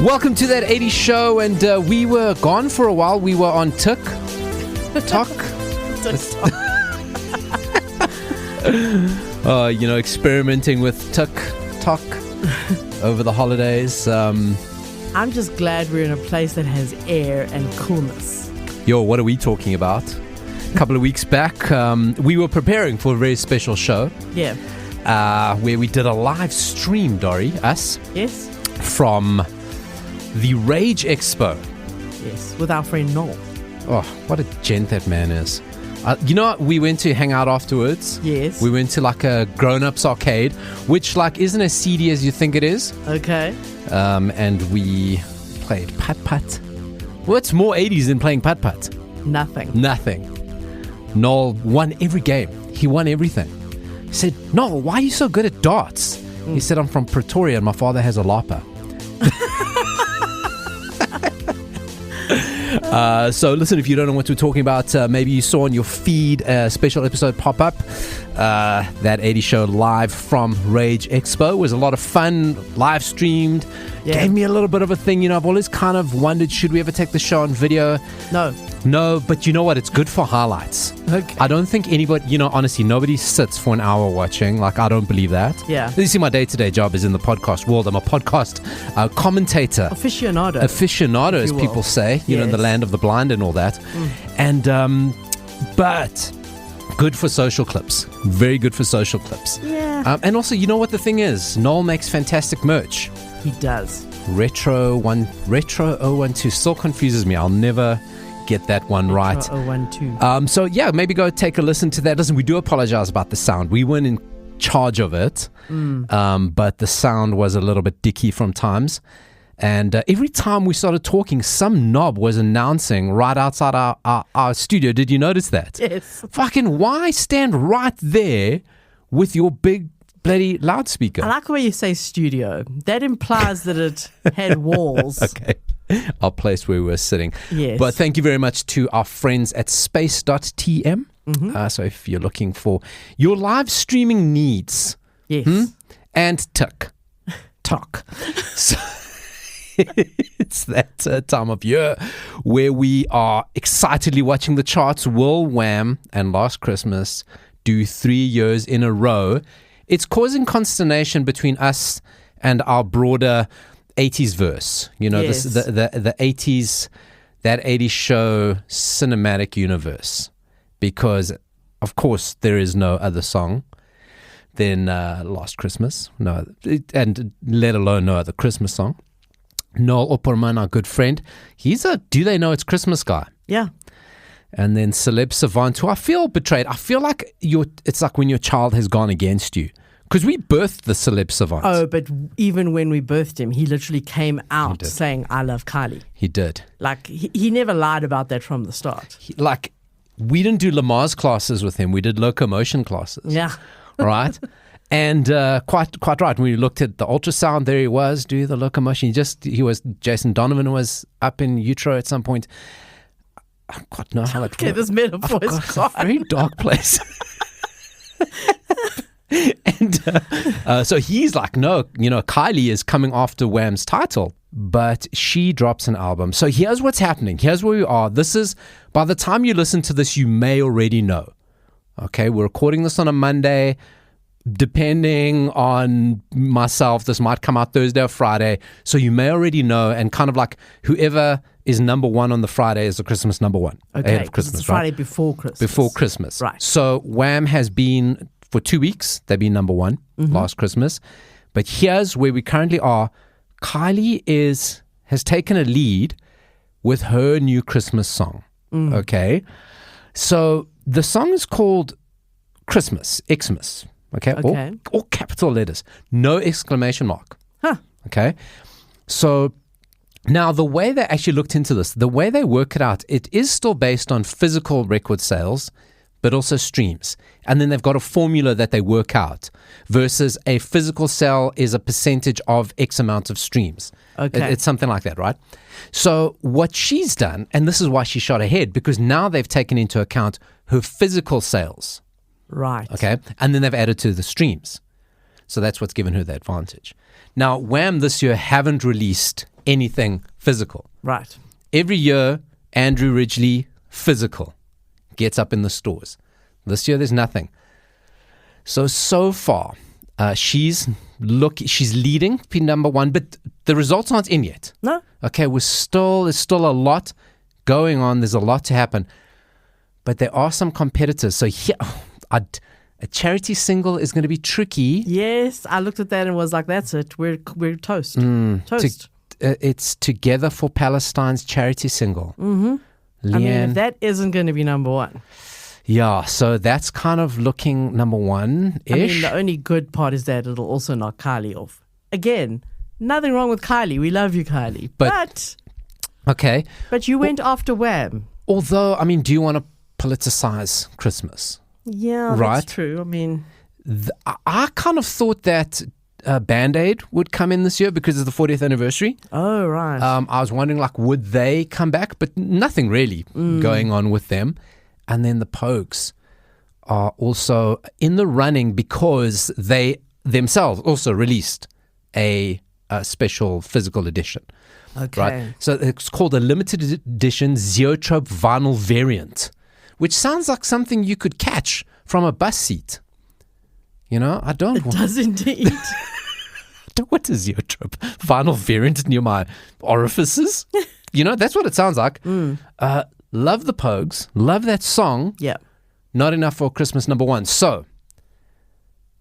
Welcome to that 80s show, and we were gone for a while. We were on TikTok. Experimenting with TikTok over the holidays. I'm just glad we're in a place that has air and coolness. Yo, what are we talking about? A couple of weeks back, we were preparing for a very special show. Yeah. Where we did a live stream, Dori, us. Yes. From the Rage Expo. Yes, with our friend Noel. Oh, what a gent that man is. We went to hang out afterwards. Yes. We went to like a grown-ups arcade, which like isn't as seedy as you think it is. Okay. And we played putt-putt. What's more 80s than playing putt-putt? Nothing. Noel won every game. He won everything. He said, Noel, why are you so good at darts? He said, I'm from Pretoria and my father has a LAPA. So listen, if you don't know what we're talking about, maybe you saw on your feed a special episode pop up. That 80 show live from Rage Expo. It was a lot of fun, live streamed. Yeah. Gave me a little bit of a thing. I've always kind of wondered, should we ever take the show on video? No, but you know what? It's good for highlights. Okay. I don't think anybody, honestly, nobody sits for an hour watching. Like, I don't believe that. Yeah. You see, my day-to-day job is in the podcast world. I'm a podcast commentator. Aficionado, as people say, in the land of the blind and all that. And, but good for social clips. Very good for social clips. Yeah. And also, you know what the thing is? Noel makes fantastic merch. He does. Retro 012 still confuses me. I'll never get that one right. 012. So yeah, maybe go take a listen to that. Listen, we do apologize about the sound. We weren't in charge of it, but the sound was a little bit dicky from times. And every time we started talking, some knob was announcing right outside our studio. Did you notice that? Yes. Fucking why stand right there with your big bloody loudspeaker? I like the way you say studio. That implies that it had walls. Okay. Our place where we were sitting. Yes. But thank you very much to our friends at space.tm. So if you're looking for your live streaming needs. Yes. And TikTok. So it's that time of year where we are excitedly watching the charts. Will Wham and Last Christmas do 3 years in a row? It's causing consternation between us and our broader 80s verse. Yes. The 80s, that 80s show cinematic universe. Because, of course, there is no other song than Last Christmas. No, and let alone no other Christmas song. Noel Opperman, our good friend, he's a Do They Know It's Christmas guy. Yeah. And then Celeb Savant, who I feel betrayed. I feel like it's like when your child has gone against you. Because we birthed the Celeb Savant. Oh, but even when we birthed him, he literally came out saying, I love Kylie. He did. Like, he never lied about that from the start. We didn't do Lamar's classes with him. We did locomotion classes. Yeah. Right? And quite right. When we looked at the ultrasound, there he was, do the locomotion. Jason Donovan was up in utero at some point. I don't know how Okay, this metaphor is It's a very dark place. And so he's like, no, Kylie is coming after Wham's title, but she drops an album. So here's what's happening. Here's where we are. This is, by the time you listen to this, you may already know. Okay, we're recording this on a Monday. Depending on myself, this might come out Thursday or Friday. So you may already know, and kind of like whoever is number one on the Friday is the Christmas number one. Okay, ahead of Christmas, it's Friday before Christmas. Before Christmas. Right. So Wham has been, for 2 weeks, they've been number one last Christmas. But here's where we currently are. Kylie has taken a lead with her new Christmas song. Okay. So the song is called Christmas, Xmas. Okay. All capital letters. No exclamation mark. Huh. Okay. So now the way they actually looked into this, the way they work it out, it is still based on physical record sales, but also streams. And then they've got a formula that they work out versus a physical sale is a percentage of X amount of streams. Okay. It's something like that, right? So what she's done, and this is why she shot ahead, because now they've taken into account her physical sales. Right. Okay. And then they've added to the streams. So that's what's given her the advantage. Now, Wham this year haven't released anything physical. Right. Every year, Andrew Ridgeley, physical, gets up in the stores. This year, there's nothing. So far, she's leading P number 1, but the results aren't in yet. No. Okay, there's still a lot going on. There's a lot to happen. But there are some competitors. So here, a charity single is going to be tricky. Yes, I looked at that and was like, that's it. We're toast. Toast. It's Together for Palestine's charity single. Mm-hmm. I mean, if that isn't going to be number 1. Yeah, so that's kind of looking number 1-ish. I mean, the only good part is that it'll also knock Kylie off. Again, nothing wrong with Kylie. We love you, Kylie. But okay. But you went after Wham. Although, I mean, do you want to politicize Christmas? Yeah, right? That's true. I mean, I kind of thought that Band-Aid would come in this year because of the 40th anniversary. Oh, right. I was wondering, like, would they come back? But nothing really going on with them. And then the Pogues are also in the running because they themselves also released a special physical edition. Okay. Right? So it's called a limited edition Zoetrope vinyl variant, which sounds like something you could catch from a bus seat. You know, I don't want... It does indeed. What is Zoetrope? Vinyl variant near my orifices? You know, that's what it sounds like. Love the Pogues. Love that song. Yeah. Not enough for Christmas number 1. So,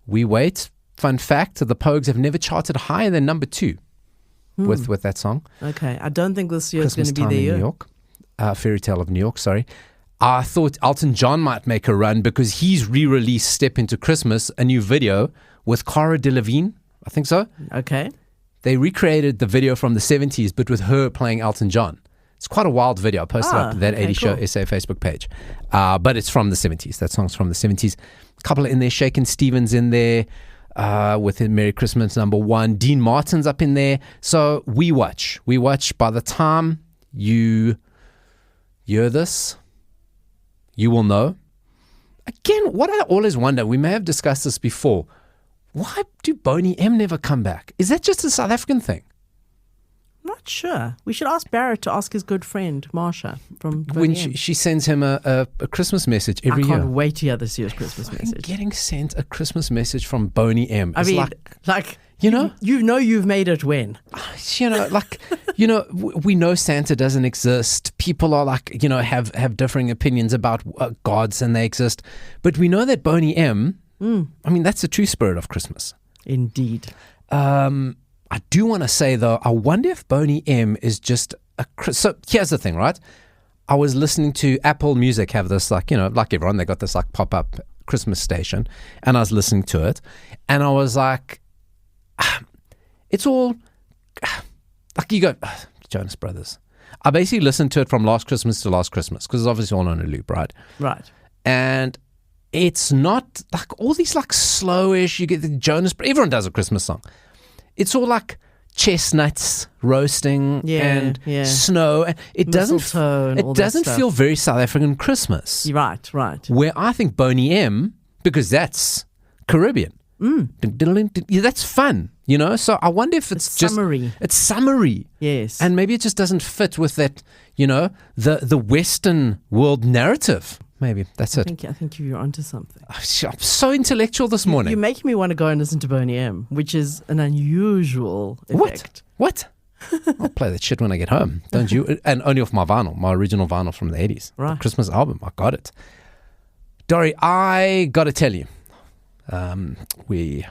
we wait. Fun fact, the Pogues have never charted higher than number 2 with that song. Okay. I don't think this year is going Christmas to be Time the in year. New York. Fairy Tale of New York, sorry. I thought Elton John might make a run because he's re-released Step Into Christmas, a new video with Cara Delevingne. I think so. Okay. They recreated the video from the 70s, but with her playing Elton John. It's quite a wild video. I posted up that 80 Show SA Facebook page. But it's from the 70s. That song's from the 70s. A couple in there. Shakin' Stevens in there with Merry Christmas number 1. Dean Martin's up in there. So we watch. By the time you hear this, you will know. Again, what I always wonder, we may have discussed this before, why do Boney M never come back? Is that just a South African thing? Not sure. We should ask Barrett to ask his good friend, Marsha, from When Boney M. she sends him a Christmas message every year. I can't wait to hear this year's Christmas message. Getting sent a Christmas message from Boney M. I mean, like you know, you've made it when. You know, like, you know, we know Santa doesn't exist. People are like, you know, have differing opinions about gods and they exist. But we know that Boney M, I mean, that's the true spirit of Christmas. Indeed. I do want to say, though, I wonder if Boney M is just so here's the thing, right? I was listening to Apple Music have this, like, you know, like everyone, they got this like pop-up Christmas station, and I was listening to it, and I was like, it's all like you go, Jonas Brothers. I basically listened to it from last Christmas to last Christmas because it's obviously all on a loop, right? Right. And it's not like all these like slowish, you get the Jonas, everyone does a Christmas song. It's all like chestnuts roasting and snow. It doesn't feel very South African Christmas. Right. Where I think Boney M, because that's Caribbean. Yeah, that's fun, you know? So I wonder if it's just summery. It's summery. Yes. And maybe it just doesn't fit with that, you know, the Western world narrative. Maybe that's it. I think you're onto something. I'm so intellectual this morning. You're making me want to go and listen to Boney M, which is an unusual effect. What? I'll play that shit when I get home. Don't you? And only off my vinyl, my original vinyl from the 80s. Right. The Christmas album. I got it. Dori, I got to tell you, we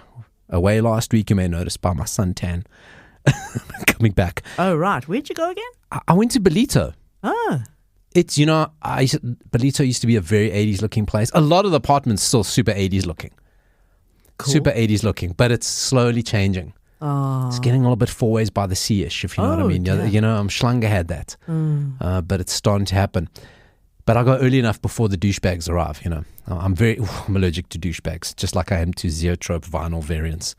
away last week, you may notice by my suntan coming back. Oh, right. Where'd you go again? I went to Belito. Ah. It's, you know, Belito used to be a very 80s looking place. A lot of the apartments still super 80s looking. Cool. Super 80s looking, but it's slowly changing. Oh. It's getting a little bit Four Ways by the Sea-ish, if you know what I mean. Dear. You know, Schlange had that. But it's starting to happen. But I go early enough before the douchebags arrive, you know. I'm allergic to douchebags, just like I am to Zoetrope vinyl variants.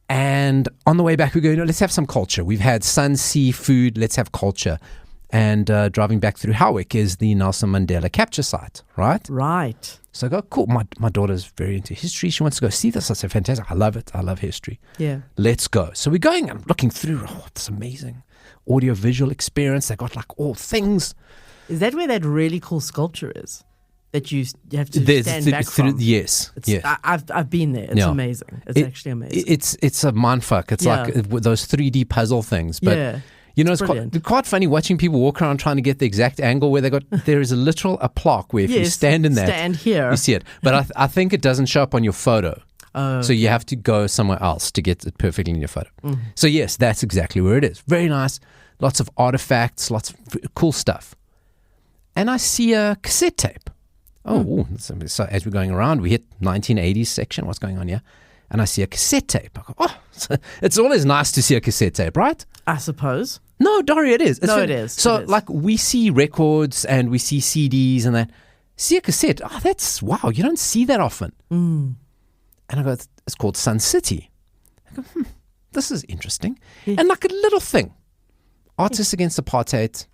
And on the way back, we go, you know, let's have some culture. We've had sun, sea, food, let's have culture. and driving back through Howick is the Nelson Mandela capture site, right? Right. So I go, cool. My daughter's very into history. She wants to go see this. I said, fantastic. I love it. I love history. Yeah. Let's go. So we're going and looking through. Oh, it's amazing. Audio-visual experience. They got like all things. Is that where that really cool sculpture is? That you have to stand back from? Yes. Yes. I've been there. It's amazing. It's actually amazing. It's a mindfuck. It's like those 3D puzzle things. But it's quite funny watching people walk around trying to get the exact angle where there is a plaque where if you stand in that, stand here, you see it. But I think it doesn't show up on your photo. So you have to go somewhere else to get it perfectly in your photo. Mm-hmm. So yes, that's exactly where it is. Very nice. Lots of artifacts, lots of cool stuff. And I see a cassette tape. So as we're going around, we hit 1980s section. What's going on here? And I see a cassette tape. I go, it's always nice to see a cassette tape, right? I suppose. No, Dori, it is. It is. So, it is. like, we see records and we see CDs and that. See a cassette. Oh, wow. You don't see that often. Mm. And I go, it's called Sun City. I go, this is interesting. Yeah. And like a little thing. Artists Against Apartheid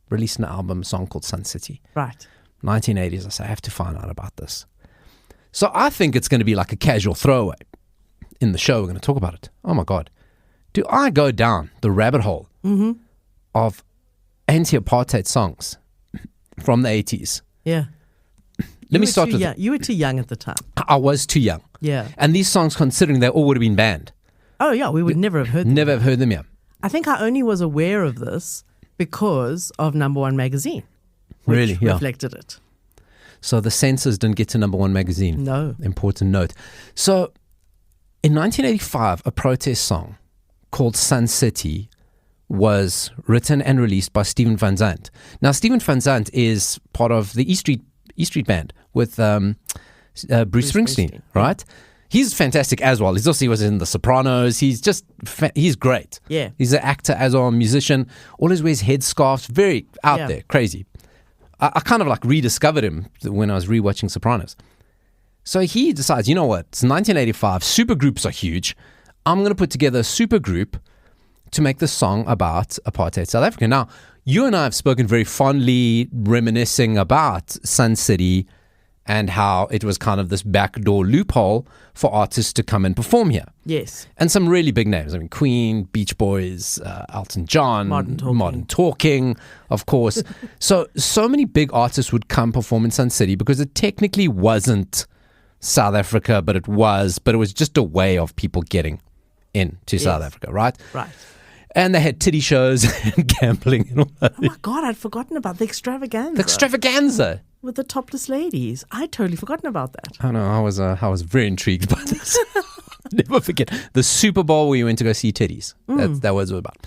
released an album, a song called Sun City. Right. 1980s. I say, I have to find out about this. So I think it's going to be like a casual throwaway. In the show, we're going to talk about it. Oh my God. Do I go down the rabbit hole of anti-apartheid songs from the 80s? Yeah. Let me start with you were too young at the time. I was too young. Yeah. And these songs, considering they all would have been banned. Oh, yeah. We would never have heard them. Never have heard them, yeah. I think I only was aware of this because of Number One magazine. Really? Which reflected it. So the censors didn't get to Number One magazine. No. Important note. So in 1985, a protest song called Sun City was written and released by Stephen Van Zandt. Now, Stephen Van Zandt is part of the E Street Band with Bruce Springsteen, right? He's fantastic as well. He was in The Sopranos. He's great. Yeah. He's an actor as well, a musician. Always wears headscarves. Very out there, crazy. I kind of like rediscovered him when I was rewatching Sopranos. So he decides, you know what? It's 1985. Supergroups are huge. I'm going to put together a supergroup to make this song about apartheid South Africa. Now, you and I have spoken very fondly, reminiscing about Sun City and how it was kind of this backdoor loophole for artists to come and perform here. Yes. And some really big names. I mean, Queen, Beach Boys, Elton John, Modern Talking, of course. so many big artists would come perform in Sun City because it technically wasn't South Africa, but it was just a way of people getting into South Africa, right? Right. And they had titty shows and gambling and all that. Oh my God, I'd forgotten about the extravaganza. The extravaganza. With the topless ladies. I'd totally forgotten about that. I know, I was very intrigued by this. Never forget. The Super Bowl where you went to go see titties. That was what it was about.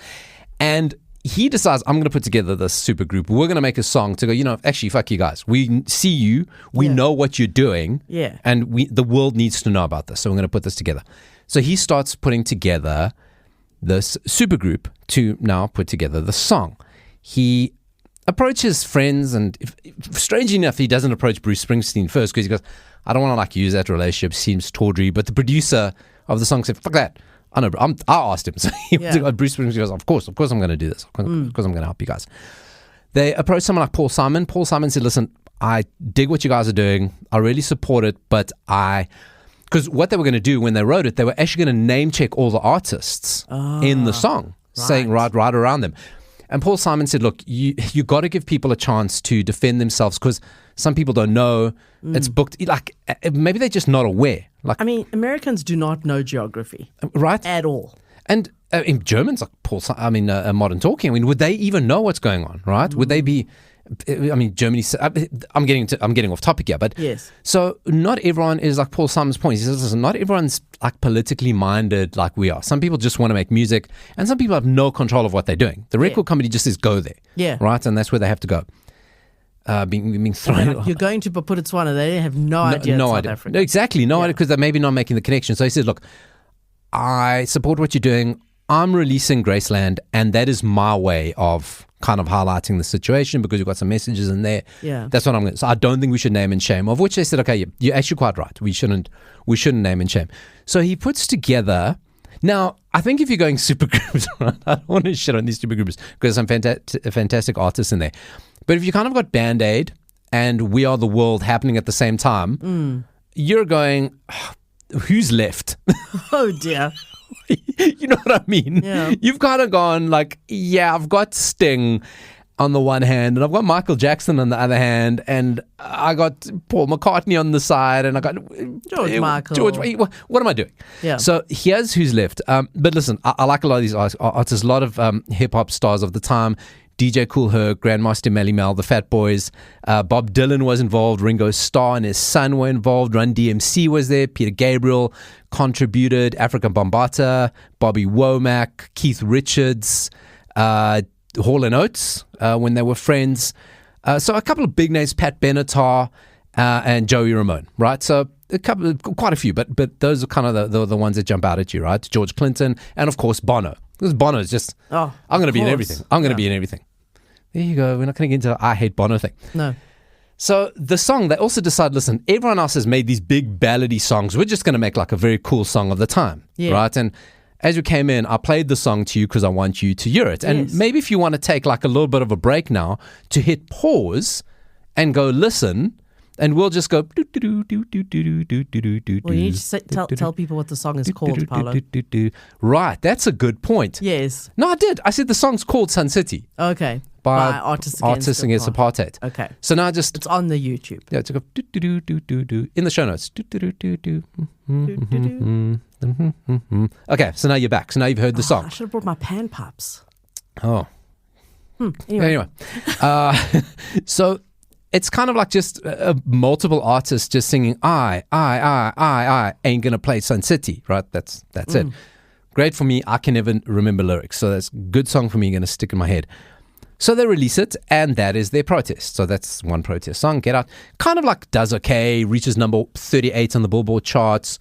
And he decides, I'm going to put together this super group. We're going to make a song to go, actually, fuck you guys. We see you. We know what you're doing. Yeah. And the world needs to know about this. So we're going to put this together. So he starts putting together this super group to now put together the song. He approaches friends, and strangely enough, he doesn't approach Bruce Springsteen first because he goes, I don't want to use that relationship. Seems tawdry. But the producer of the song said, fuck that. I know, I asked him. So Bruce Springsteen goes, of course I'm going to do this. Of course I'm going to help you guys. They approached someone like Paul Simon. Paul Simon said, listen, I dig what you guys are doing. I really support it, but because what they were going to do when they wrote it, they were actually going to name check all the artists in the song, saying right around them. And Paul Simon said, look, you got to give people a chance to defend themselves because some people don't know. It's booked. Like, maybe they're just not aware. Like, I mean, Americans do not know geography. Right? At all. And in Germans, like Modern Talking, would they even know what's going on, right? Would they be... Germany. I'm getting off topic here, but yes. So not everyone is like Paul Simon's point. He says, listen, not everyone's like politically minded like we are. Some people just want to make music, and some people have no control of what they're doing. The record company just says go there, right, and that's where they have to go. Being thrown. You're going to Botswana. They have no idea. No South idea. Africa. No, exactly, no idea because they're maybe not making the connection. So he says, look, I support what you're doing. I'm releasing Graceland, and that is my way of kind of highlighting the situation because you've got some messages in there. Yeah. That's what I'm going to... So I don't think we should name and shame, of which they said, okay, you're actually quite right. We shouldn't name and shame. So he puts together... Now, I think if you're going supergroups, right, I don't want to shit on these supergroups because some fantastic artists in there. But if you kind of got Band-Aid and We Are the World happening at the same time, you're going, who's left? Oh, dear. You know what I mean? Yeah. You've kind of gone like, yeah, I've got Sting on the one hand, and I've got Michael Jackson on the other hand, and I got Paul McCartney on the side, and I got George Michael. What am I doing? Yeah. So here's who's left. But listen, I like a lot of these artists, a lot of hip-hop stars of the time. DJ Kool Herc, Grandmaster Melly Mel, the Fat Boys, Bob Dylan was involved, Ringo Starr and his son were involved, Run DMC was there, Peter Gabriel contributed, Afrika Bambaataa, Bobby Womack, Keith Richards, Hall & Oates when they were friends. So a couple of big names, Pat Benatar and Joey Ramone, right? So quite a few, but those are kind of the ones that jump out at you, right? George Clinton, and of course Bono. Because Bono is just, I'm going to be in everything. I'm going to be in everything. There you go. We're not going to get into the I hate Bono thing. No. So the song, they also decided, listen, everyone else has made these big ballady songs. We're just going to make like a very cool song of the time, right? And as you came in, I played the song to you because I want you to hear it. And maybe if you want to take like a little bit of a break now to hit pause and go listen, and we'll just go. Well, you need to tell people what the song is called, Paulo. Right, that's a good point. Yes. No, I did. I said the song's called Sun City. Okay. By Artists Against Apartheid. Okay. So now just... It's on the YouTube. Yeah, to go in the show notes. Okay, so now you're back. So now you've heard the song. I should have brought my pan pipes. Oh. Anyway. So it's kind of like just multiple artists just singing, I ain't gonna play Sun City, right? That's it. Great for me. I can never remember lyrics. So that's a good song for me, going to stick in my head. So they release it, and that is their protest. So that's one protest song, Get Out. Kind of like does okay, reaches number 38 on the Billboard charts.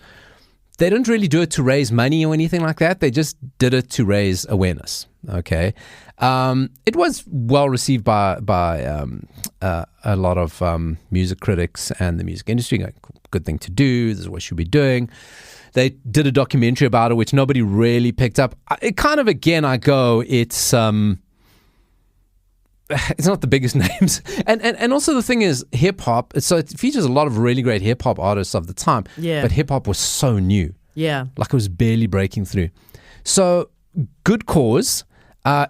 They didn't really do it to raise money or anything like that. They just did it to raise awareness. Okay. It was well received by a lot of music critics and the music industry. Like, good thing to do. This is what you should be doing. They did a documentary about it, which nobody really picked up. It kind of, again, it's not the biggest names. And also the thing is, hip-hop, so it features a lot of really great hip-hop artists of the time. Yeah. But hip-hop was so new. Yeah. Like it was barely breaking through. So, good cause.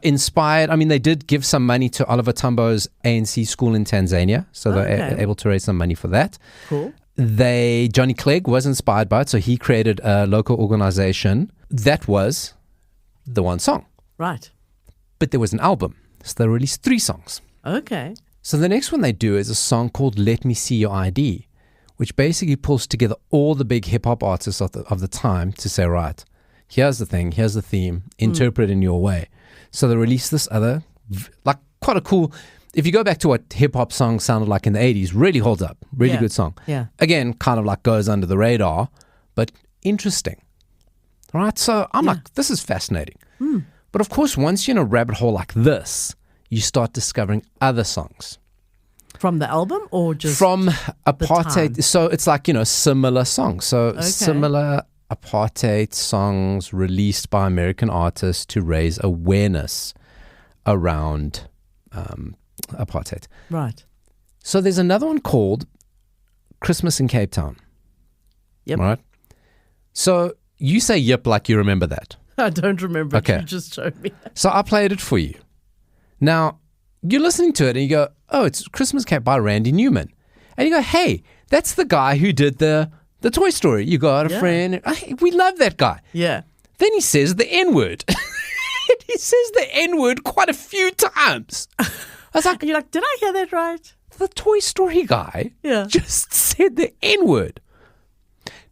Inspired, they did give some money to Oliver Tambo's ANC school in Tanzania. So they're able to raise some money for that. Cool. Johnny Clegg was inspired by it, so he created a local organization that was the one song. Right. But there was an album, so they released 3 songs. Okay. So the next one they do is a song called Let Me See Your ID, which basically pulls together all the big hip-hop artists of the time to say, right, here's the thing, here's the theme, interpret it in your way. So they released this other, like quite a cool... If you go back to what hip-hop songs sounded like in the 80s, really holds up. Really good song. Yeah. Again, kind of like goes under the radar, but interesting. All right, so I'm like, this is fascinating. But of course, once you're in a rabbit hole like this, you start discovering other songs. From the album or just from apartheid? So it's like, similar songs. So similar apartheid songs released by American artists to raise awareness around apartheid. Right. So there's another one called Christmas in Cape Town. Yep. Right. So you say yep like you remember that. I don't remember. Okay. You just showed me. So I played it for you. Now, you're listening to it and you go, oh, it's Christmas Cape by Randy Newman. And you go, hey, that's the guy who did the Toy Story. You got a friend. We love that guy. Yeah. Then he says the N-word. He says the N-word quite a few times. I was like, and you're like, did I hear that right? The Toy Story guy just said the N-word.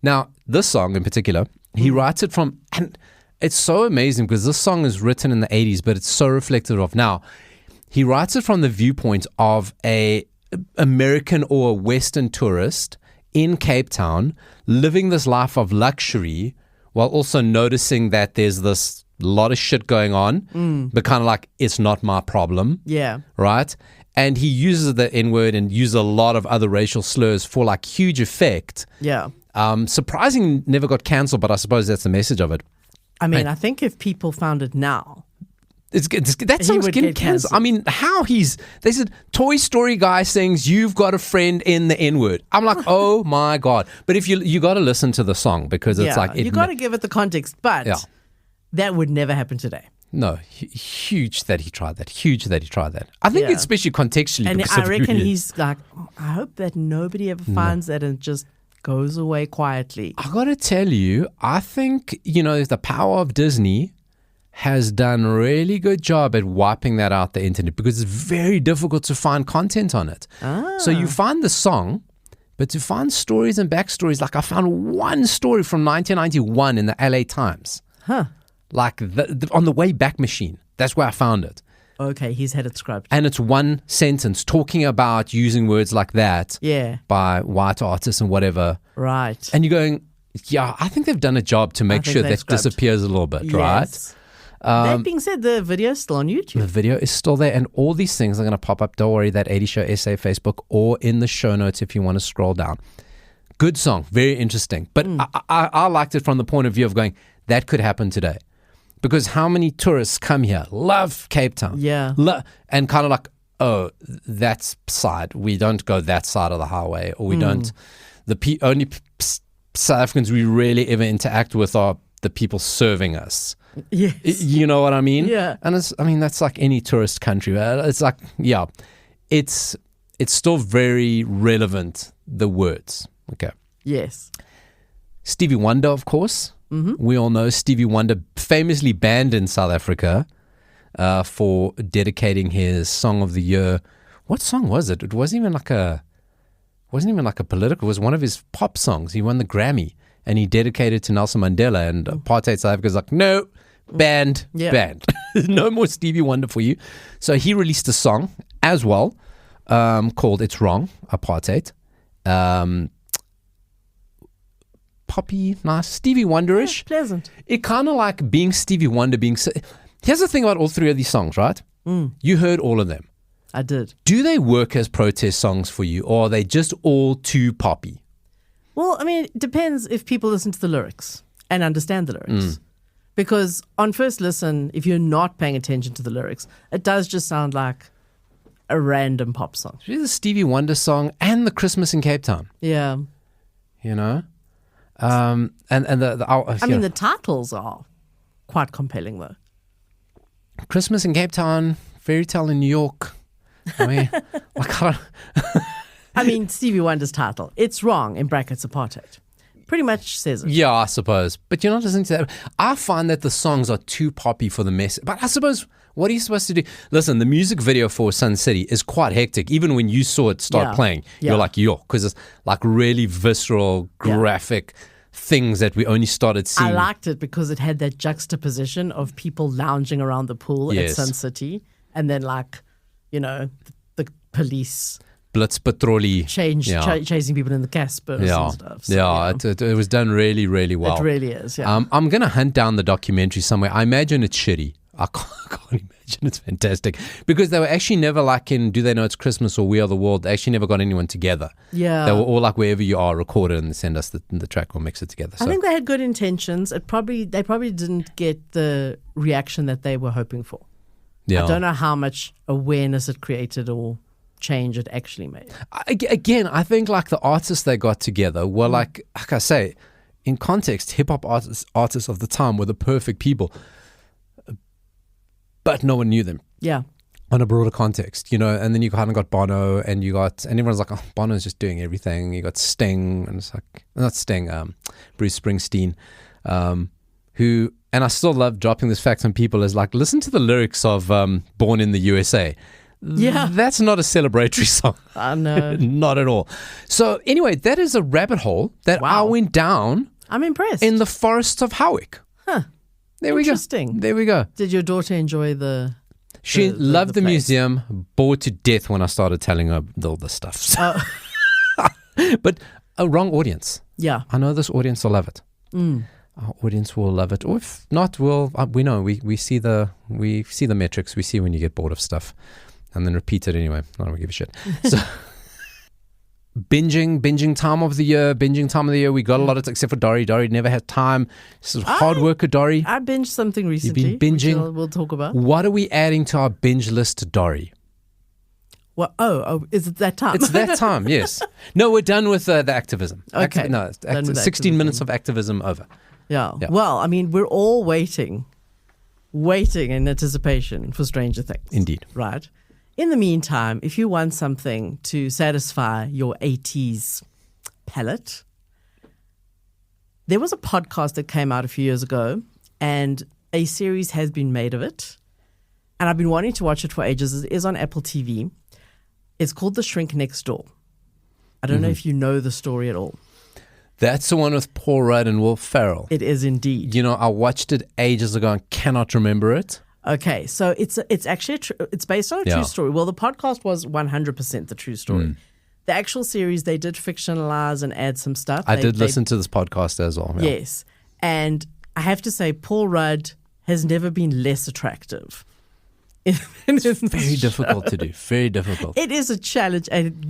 Now, this song in particular, he writes it from, and it's so amazing because this song is written in the 80s, but it's so reflective of now. He writes it from the viewpoint of a American or a Western tourist in Cape Town, living this life of luxury while also noticing that there's this lot of shit going on, but kind of like, it's not my problem. Yeah. Right? And he uses the N-word and uses a lot of other racial slurs for like huge effect. Yeah. Surprisingly never got cancelled, but I suppose that's the message of it. I mean, I think if people found it now, that song's would getting get cancelled. cancelled. I mean, they said, Toy Story guy sings, "You've got a friend in the N-word." I'm like, oh my God. But if you got to listen to the song because it's like... you got to give it the context, but that would never happen today. No, huge that he tried that. Huge that he tried that. I think especially contextually. And because I of reckon who he is. he's like, I hope that nobody ever finds that and just goes away quietly. I got to tell you, I think, the power of Disney has done a really good job at wiping that out the internet because it's very difficult to find content on it. So you find the song, but to find stories and backstories, like I found one story from 1991 in the LA Times. Huh. Like on the Wayback Machine. That's where I found it. Okay, he's had it scrubbed. And it's one sentence talking about using words like that by white artists and whatever. Right. And you're going, yeah, I think they've done a job to make sure that scrubbed. disappears a little bit, right? That being said, the video's still on YouTube. The video is still there, and all these things are going to pop up. Don't worry, that 80 Show SA Facebook or in the show notes if you want to scroll down. Good song, very interesting. But I liked it from the point of view of going, that could happen today. Because how many tourists come here, love Cape Town. Yeah. And kind of like, oh, that's side. We don't go that side of the highway. Or we don't. Only South Africans we really ever interact with are the people serving us. Yes. You know what I mean? Yeah. And that's like any tourist country. It's like, it's still very relevant, the words. Okay. Yes. Stevie Wonder, of course. Mm-hmm. We all know Stevie Wonder, famously banned in South Africa for dedicating his Song of the Year. What song was it? It wasn't even like a political. It was one of his pop songs. He won the Grammy, and he dedicated it to Nelson Mandela. And apartheid South Africa's like, no, banned. No more Stevie Wonder for you. So he released a song as well called "It's Wrong," Apartheid. Poppy, nice, Stevie Wonderish. Pleasant. It kind of like being Stevie Wonder. Here's the thing about all three of these songs, right? You heard all of them. I did. Do they work as protest songs for you, or are they just all too poppy? Well, I mean, it depends if people listen to the lyrics and understand the lyrics. Because on first listen, if you're not paying attention to the lyrics, it does just sound like a random pop song. It's the Stevie Wonder song and the Christmas in Cape Town. Yeah. You know? And the titles are quite compelling, though. Christmas in Cape Town, Fairy Tale in New York. I mean, Stevie Wonder's title, "It's Wrong," in brackets, apartheid, pretty much says it. Yeah, I suppose. But you're not listening to that. I find that the songs are too poppy for the message. But I suppose, what are you supposed to do? Listen, the music video for Sun City is quite hectic. Even when you saw it start playing, you're like, because it's like really visceral, graphic things that we only started seeing. I liked it because it had that juxtaposition of people lounging around the pool at Sun City, and then the police Blitz patrollie chasing people in the Caspers and stuff. So, it was done really, really well. It really is, yeah. I'm going to hunt down the documentary somewhere. I imagine it's shitty. I can't imagine it's fantastic. Because they were actually never like in Do They Know It's Christmas or We Are the World. They actually never got anyone together. Yeah. They were all like wherever you are, recorded and send us the track, we'll mix it together. I think they had good intentions. They probably didn't get the reaction that they were hoping for. Yeah. I don't know how much awareness it created or change it actually made. Again, I think like the artists they got together were like I say, in context, hip-hop artists of the time were the perfect people. But no one knew them. Yeah. On a broader context, and then you kind of got Bono and everyone's like, oh, Bono's just doing everything. You got Sting, and it's like, not Sting, Bruce Springsteen, who, and I still love dropping this fact on people, is like, listen to the lyrics of Born in the USA. Yeah. That's not a celebratory song. I know. Not at all. So anyway, that is a rabbit hole that I went down. I'm impressed. In the forests of Howick. Huh. There we go. Interesting. There we go. Did your daughter enjoy the... She loved the museum, bored to death when I started telling her all this stuff. So. But a wrong audience. Yeah. I know this audience will love it. Our audience will love it. Or if not, we know. We see the metrics. We see when you get bored of stuff. And then repeat it anyway. I don't give a shit. So, binging time of the year. We got a lot of, except for Dori. Dori never had time. This is hard worker, Dori. I binged something recently. You've been binging. Which we'll talk about. What are we adding to our binge list, Dori? Well, is it that time? It's that time, yes. No, we're done with the activism. Okay. 16 activism. minutes of activism over. Yeah. Well, I mean, we're all waiting in anticipation for Stranger Things. Indeed. Right? In the meantime, if you want something to satisfy your 80s palate, there was a podcast that came out a few years ago, and a series has been made of it. And I've been wanting to watch it for ages. It is on Apple TV. It's called The Shrink Next Door. I don't know if you know the story at all. That's the one with Paul Rudd and Will Ferrell. It is indeed. You know, I watched it ages ago and cannot remember it. Okay, so it's actually it's based on a true story. Well, the podcast was 100% the true story. The actual series, they did fictionalize and add some stuff. I did listen to this podcast as well. Yeah. Yes, and I have to say, Paul Rudd has never been less attractive. It's very difficult to do. Very difficult. It is a challenge, and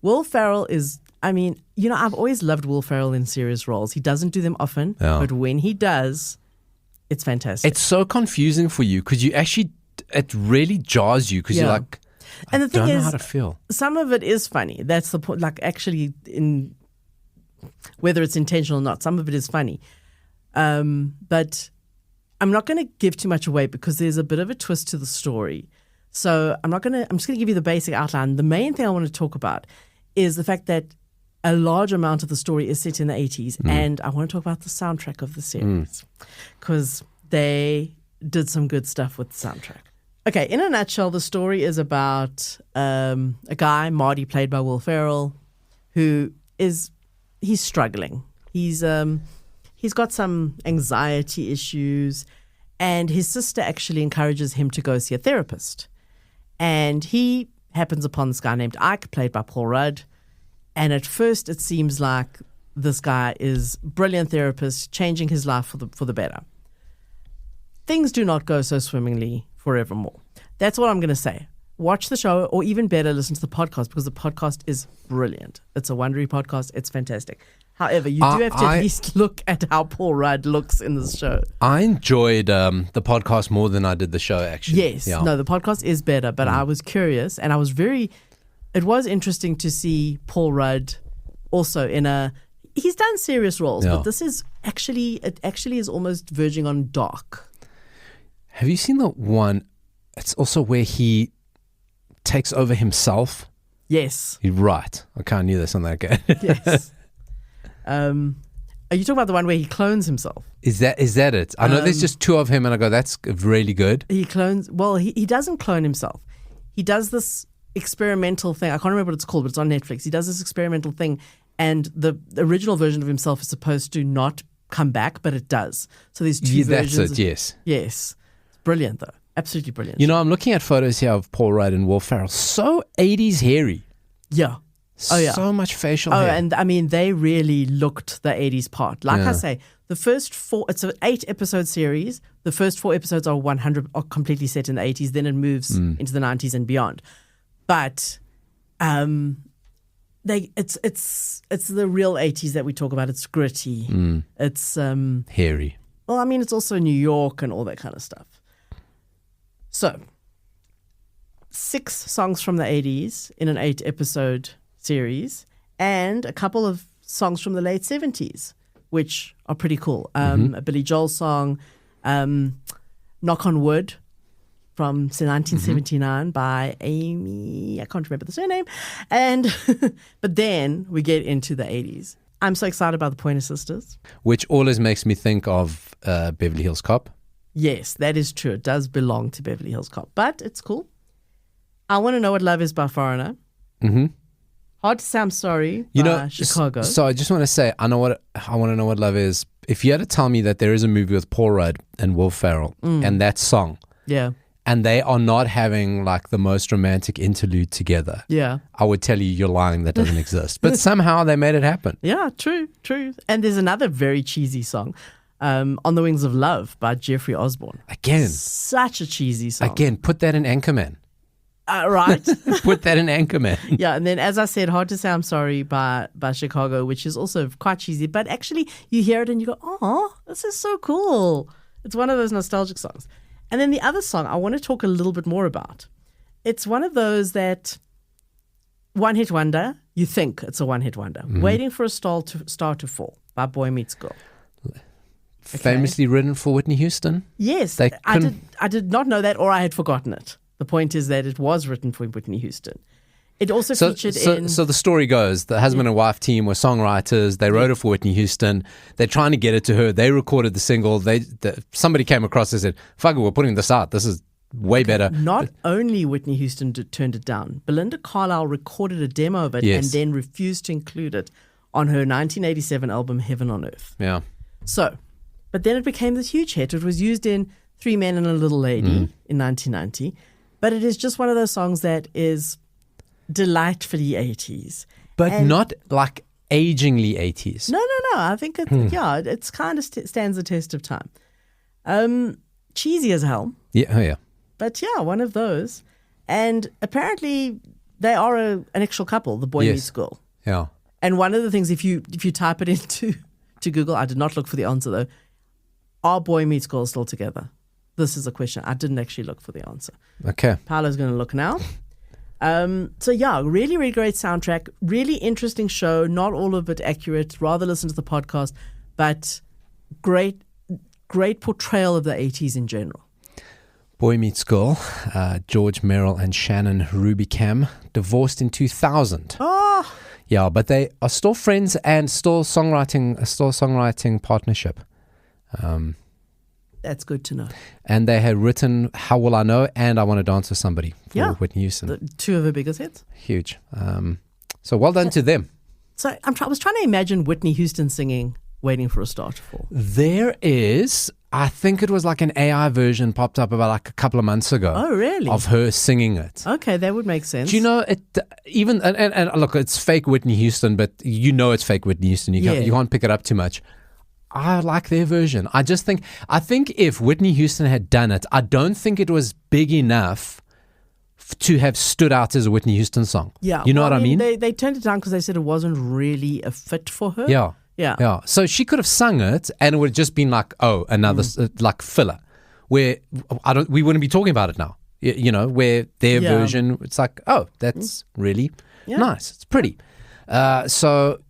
Will Ferrell is. I mean, you know, I've always loved Will Ferrell in serious roles. He doesn't do them often, but when he does, it's fantastic. It's so confusing for you because it really jars you because you're like, and the thing don't know is, how to feel. Some of it is funny. That's the point. Like, actually, whether it's intentional or not, some of it is funny. But I'm not going to give too much away because there's a bit of a twist to the story. So I'm just going to give you the basic outline. The main thing I want to talk about is the fact that a large amount of the story is set in the 80s, and I want to talk about the soundtrack of the series because they did some good stuff with the soundtrack. Okay, in a nutshell, the story is about a guy, Marty, played by Will Ferrell, he's struggling. He's got some anxiety issues, and his sister actually encourages him to go see a therapist. And he happens upon this guy named Ike, played by Paul Rudd. And at first, it seems like this guy is a brilliant therapist, changing his life for the better. Things do not go so swimmingly forevermore. That's what I'm going to say. Watch the show, or even better, listen to the podcast, because the podcast is brilliant. It's a Wondery podcast. It's fantastic. However, you do have to at least look at how Paul Rudd looks in this show. I enjoyed the podcast more than I did the show, actually. Yes. Yeah. No, the podcast is better, but I was curious, and it was interesting to see Paul Rudd also he's done serious roles, but this is it actually is almost verging on dark. Have you seen the one? It's also where he takes over himself. Yes. Right. Okay, I knew this on that guy. Yes. Are you talking about the one where he clones himself? Is that it? I know there's just two of him, and I go, that's really good. He clones. Well, he doesn't clone himself. He does this experimental thing. I can't remember what it's called, but it's on Netflix. He does this experimental thing, and the original version of himself is supposed to not come back, but it does. So there's two versions. That's it. Yes. Yes. It's brilliant, though. Absolutely brilliant. You know, I'm looking at photos here of Paul Rudd and Will Ferrell. So 80s hairy. Yeah. Oh, yeah. So much facial hair. And I mean, they really looked the 80s part. Like I say, the first 4, it's an 8-episode series. The first 4 episodes are completely set in the 80s. Then it moves into the 90s and beyond. But it's the real 80s that we talk about. It's gritty. It's hairy. Well, I mean, it's also New York and all that kind of stuff. So, 6 songs from the 80s in an 8-episode series, and a couple of songs from the late 70s, which are pretty cool. A Billy Joel song, Knock on Wood, from 1979 by Amy, I can't remember the surname. And but then we get into the 80s. I'm so excited about the Pointer Sisters. Which always makes me think of Beverly Hills Cop. Yes, that is true. It does belong to Beverly Hills Cop, but it's cool. I Want to Know What Love Is by Foreigner. Hard to Say I'm Sorry by Chicago. So I just want to say, I Want to Know What Love Is. If you had to tell me that there is a movie with Paul Rudd and Will Ferrell and that song, and they are not having like the most romantic interlude together, I would tell you you're lying, that doesn't exist. But somehow they made it happen. Yeah, true. And there's another very cheesy song, On the Wings of Love by Jeffrey Osborne. Again. Such a cheesy song. Again, put that in Anchorman. Right. Put that in Anchorman. Yeah, and then as I said, Hard to Say I'm Sorry by Chicago, which is also quite cheesy, but actually you hear it and you go, oh, this is so cool. It's one of those nostalgic songs. And then the other song I want to talk a little bit more about. It's one of those that one-hit wonder, you think it's a one-hit wonder. Waiting for a Star to Fall by Boy Meets Girl. Famously written for Whitney Houston. Yes, I did not know that, or I had forgotten it. The point is that it was written for Whitney Houston. It also featured in... So the story goes, the husband and wife team were songwriters. They wrote it for Whitney Houston. They're trying to get it to her. They recorded the single. Somebody came across and said, fuck it, we're putting this out. This is way better. Not only Whitney Houston turned it down, Belinda Carlisle recorded a demo of it and then refused to include it on her 1987 album Heaven on Earth. Yeah. So, but then it became this huge hit. It was used in Three Men and a Little Lady in 1990. But it is just one of those songs that is delightfully 80s. But not like agingly 80s. No. I think it's kind of stands the test of time. Cheesy as hell. Yeah. But yeah, one of those. And apparently they are an actual couple, the Boy Meets Girl. Yeah. And one of the things, if you type it into Google, I did not look for the answer though, are Boy Meets Girl still together? This is a question. I didn't actually look for the answer. Okay. Paulo's going to look now. So yeah, really, really great soundtrack. Really interesting show. Not all of it accurate. Rather listen to the podcast. But great portrayal of the 80s in general. Boy Meets Girl. George Merrill and Shannon Rubicam divorced in 2000. Oh. Yeah, but they are still friends and still songwriting partnership. That's good to know. And they had written How Will I Know and I Want to Dance with Somebody for Whitney Houston. Two of her biggest hits. Huge. So well done to them. So I was trying to imagine Whitney Houston singing Waiting for a Star to Fall. There is, I think it was like an AI version popped up about like a couple of months ago. Oh, really? Of her singing it. Okay, that would make sense. Do you know, it even, and look, it's fake Whitney Houston, but you know it's fake Whitney Houston. You can't pick it up too much. I like their version. I think if Whitney Houston had done it, I don't think it was big enough to have stood out as a Whitney Houston song. Yeah. You know what I mean? They turned it down because they said it wasn't really a fit for her. Yeah. So she could have sung it and it would have just been like, oh, another like filler where we wouldn't be talking about it now. You know, where their version, it's like, oh, that's really nice. It's pretty. So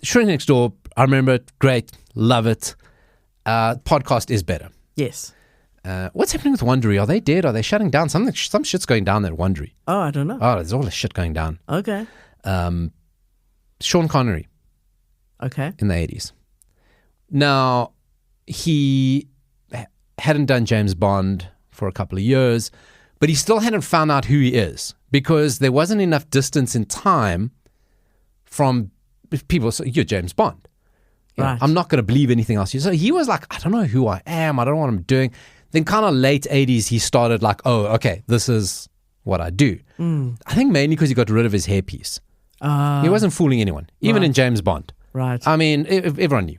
Shrink Next Door, I remember it, great, love it. Podcast is better. Yes. What's happening with Wondery? Are they dead? Are they shutting down? Some shit's going down there at Wondery. Oh, I don't know. Oh, there's all this shit going down. Okay. Sean Connery. Okay. In the 80s. Now, he hadn't done James Bond for a couple of years, but he still hadn't found out who he is because there wasn't enough distance in time from people. So you're James Bond. Right. I'm not going to believe anything else. So he was like, I don't know who I am. I don't know what I'm doing. Then kind of late 80s, he started like, oh, okay, this is what I do. I think mainly because he got rid of his hairpiece. He wasn't fooling anyone, even in James Bond. Right. I mean, everyone knew.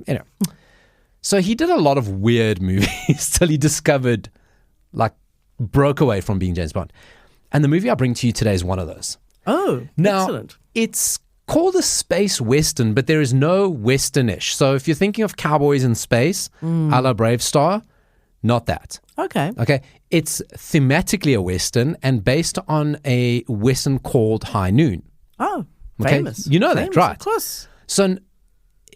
Anyway. So he did a lot of weird movies till he discovered, like, broke away from being James Bond. And the movie I bring to you today is one of those. Oh, now, excellent. It's called a space western, but there is no westernish. So if you're thinking of cowboys in space, a la Brave Star, not that. Okay. It's thematically a western and based on a western called High Noon. Oh, okay? Famous. You know famous, that, right? Of course. So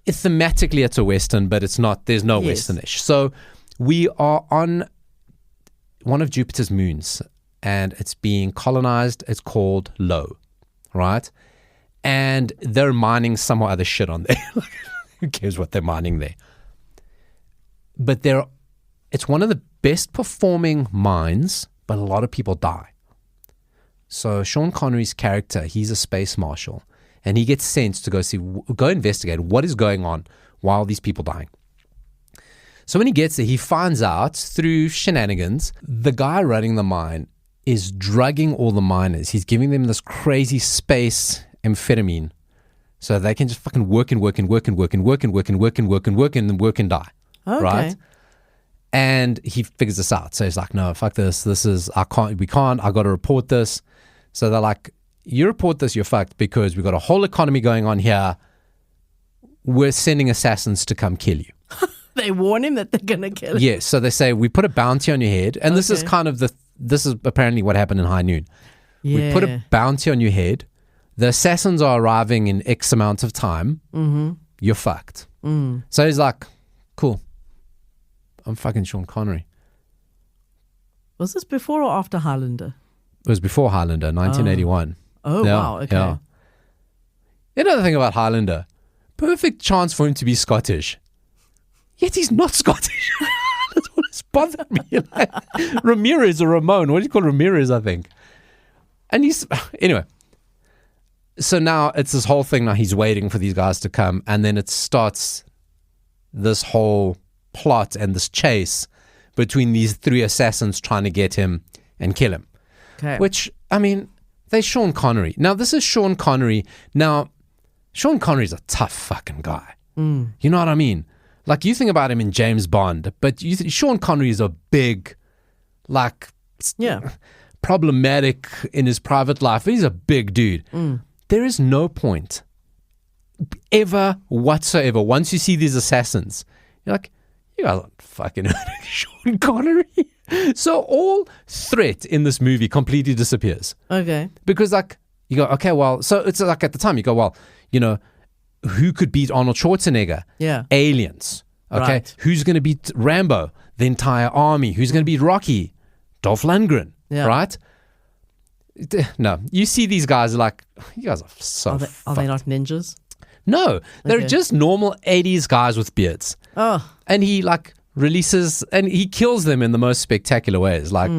thematically it's a western, but it's not. There's no westernish. So we are on one of Jupiter's moons, and it's being colonized. It's called Lo, right? And they're mining some other shit on there. Who cares what they're mining there? But it's one of the best performing mines, but a lot of people die. So Sean Connery's character, he's a space marshal, and he gets sent to go investigate what is going on while these people dying. So when he gets there, he finds out through shenanigans, the guy running the mine is drugging all the miners. He's giving them this crazy space amphetamine so they can just fucking work and die. Okay. Right? And he figures this out. So he's like, no, fuck this. I got to report this. So they're like, you report this, you're fucked, because we've got a whole economy going on here. We're sending assassins to come kill you. They warn him that they're going to kill him. Yes. So they say, we put a bounty on your head. And this is this is apparently what happened in High Noon. Yeah. We put a bounty on your head. The assassins are arriving in X amount of time. Mm-hmm. You're fucked. Mm. So he's like, cool. I'm fucking Sean Connery. Was this before or after Highlander? It was before Highlander, 1981. Oh, Yeah, wow. Okay. yeah. Another thing about Highlander, perfect chance for him to be Scottish. Yet he's not Scottish. That's what's bothered me. Like, Ramirez or Ramon. What do you call Ramirez, I think? And he's... Anyway. So now it's this whole thing. Now he's waiting for these guys to come. And then it starts this whole plot and this chase between these three assassins trying to get him and kill him. Okay. Which, I mean, they're Sean Connery. Now, this is Sean Connery. Now, Sean Connery's a tough fucking guy. Mm. You know what I mean? Like, you think about him in James Bond, but Sean Connery is a big, like, problematic in his private life. He's a big dude. Mm. There is no point ever whatsoever, once you see these assassins, you're like, you guys aren't fucking Sean Connery. So all threat in this movie completely disappears. Okay. Because, like, you go, okay, well, so it's like at the time you go, well, you know, who could beat Arnold Schwarzenegger? Yeah. Aliens. Okay. Right. Who's going to beat Rambo? The entire army. Who's going to beat Rocky? Dolph Lundgren. Yeah. Right? No. You see these guys like, you guys are so Are they not ninjas? No. They're Okay. just normal 80s guys with beards. Oh. And he like releases, and he kills them in the most spectacular ways. Like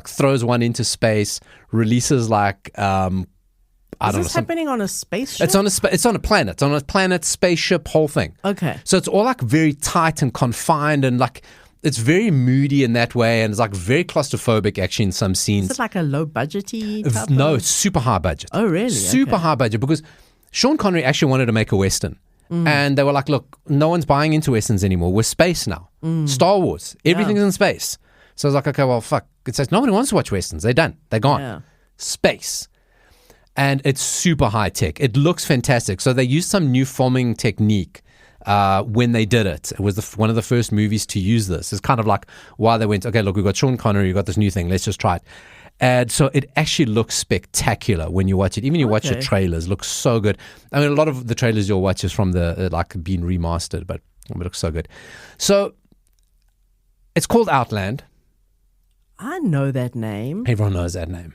throws one into space, releases like, I don't know. Is this happening on a spaceship? It's on a planet. It's on a planet, spaceship, whole thing. Okay. So it's all like very tight and confined, and like it's very moody in that way, and it's like very claustrophobic actually in some scenes. Is it like a low budgety type No, of- it's super high budget. Oh, really? Super Okay. high budget, because Sean Connery actually wanted to make a Western. And they were like, look, no one's buying into Westerns anymore. We're space now. Star Wars. Everything's in space. So I was like, okay, well, fuck. It says nobody wants to watch Westerns. They're done. They're gone. Yeah. Space. And it's super high tech. It looks fantastic. So they used some new filming technique when they did it. It was one of the first movies to use this. It's kind of like why they went, okay, look, we've got Sean Connery, we've got this new thing. Let's just try it. And so it actually looks spectacular when you watch it. Even you watch the trailers, it looks so good. I mean, a lot of the trailers you'll watch is from the like being remastered, but it looks so good. So it's called Outland. I know that name. Everyone knows that name.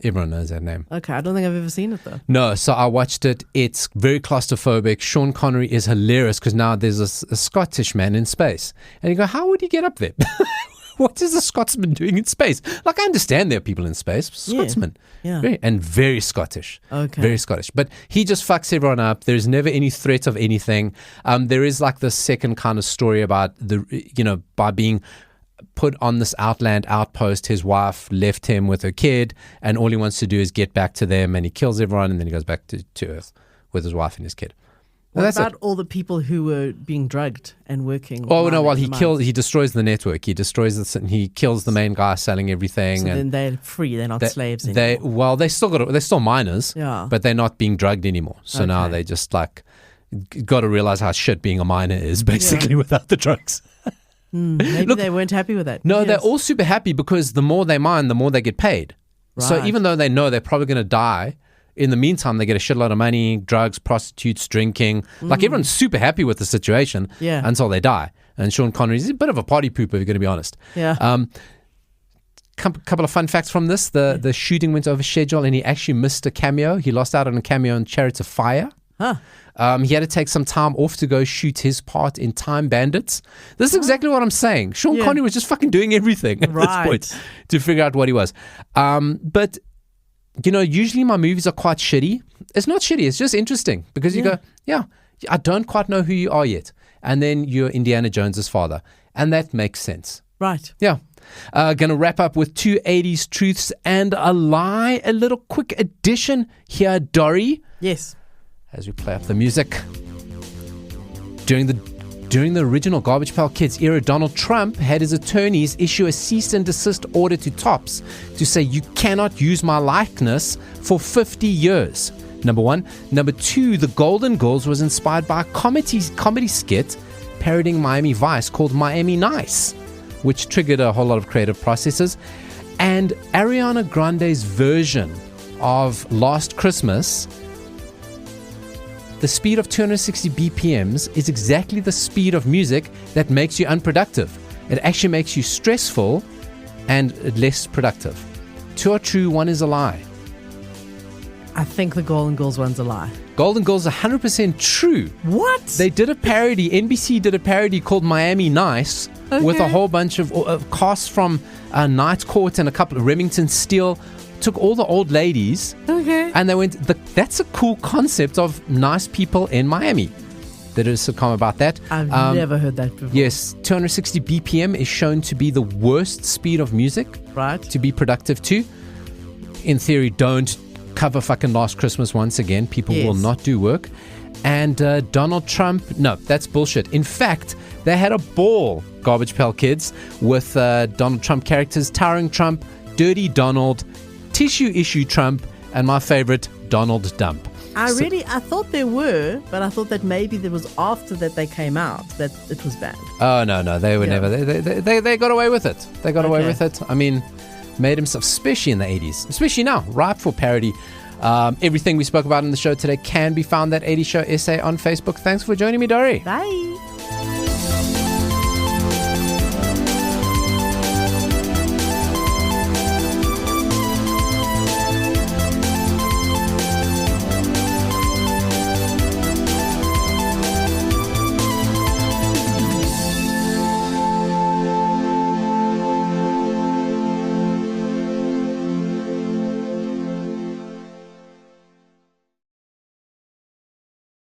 Everyone knows that name. Okay, I don't think I've ever seen it though. No, so I watched it. It's very claustrophobic. Sean Connery is hilarious because now there's a Scottish man in space. And you go, how would he get up there? What is a Scotsman doing in space? Like, I understand there are people in space. Scotsman. Yeah. Very Scottish. Okay. Very Scottish. But he just fucks everyone up. There's never any threat of anything. There is like this second kind of story about by being put on this Outland outpost, his wife left him with her kid, and all he wants to do is get back to them, and he kills everyone, and then he goes back to Earth with his wife and his kid. What about all the people who were being drugged and working? Oh no! Well, he destroys the network. He destroys he kills the main guy selling everything. So and then they're free. They're not slaves anymore. They're still minors. Yeah. But they're not being drugged anymore. So now they just like got to realize how shit being a minor is basically without the drugs. Maybe they weren't happy with that. No, they're all super happy because the more they mine, the more they get paid. Right. So even though they know they're probably going to die, in the meantime, they get a shitload of money, drugs, prostitutes, drinking. Like everyone's super happy with the situation until they die. And Sean Connery's a bit of a party pooper, if you're going to be honest. Yeah. Couple of fun facts from this. The shooting went over schedule and he actually missed a cameo. He lost out on a cameo in Chariots of Fire. Huh. He had to take some time off to go shoot his part in Time Bandits. This is exactly what I'm saying. Sean Connery was just fucking doing everything at this point to figure out what he was. But usually my movies are quite shitty. It's not shitty. It's just interesting because you go, I don't quite know who you are yet. And then you're Indiana Jones's father. And that makes sense. Right. Yeah. Going to wrap up with 2 80s truths and a lie. A little quick addition here, Dori. Yes. As we play up the music. During During the original Garbage Pail Kids era, Donald Trump had his attorneys issue a cease and desist order to Topps to say, you cannot use my likeness for 50 years. Number one. Number two, the Golden Girls was inspired by a comedy skit parodying Miami Vice called Miami Nice, which triggered a whole lot of creative processes. And Ariana Grande's version of Last Christmas, the speed of 260 BPMs is exactly the speed of music that makes you unproductive. It actually makes you stressful and less productive. Two are true, one is a lie. I think the Golden Girls one's a lie. Golden Girls 100% true. What? They did a parody. NBC did a parody called Miami Nice with a whole bunch of casts from Night Court and a couple of Remington Steele. Took all the old ladies and they went, that's a cool concept of nice people in Miami. They did a sitcom about that. I've never heard that before. Yes, 260 BPM is shown to be the worst speed of music to be productive to. In theory, don't cover fucking Last Christmas once again. People will not do work. And Donald Trump, no, that's bullshit. In fact, they had a ball, Garbage Pail Kids, with Donald Trump characters, Towering Trump, Dirty Donald, Tissue Issue Trump, and my favorite, Donald Dump. I thought there were, but I thought that maybe there was after that they came out that it was banned. Oh, no, they were never. They got away with it. They got away with it. I mean, made himself, especially in the 80s, especially now, ripe for parody. Everything we spoke about in the show today can be found that 80 Show essay on Facebook. Thanks for joining me, Dori. Bye.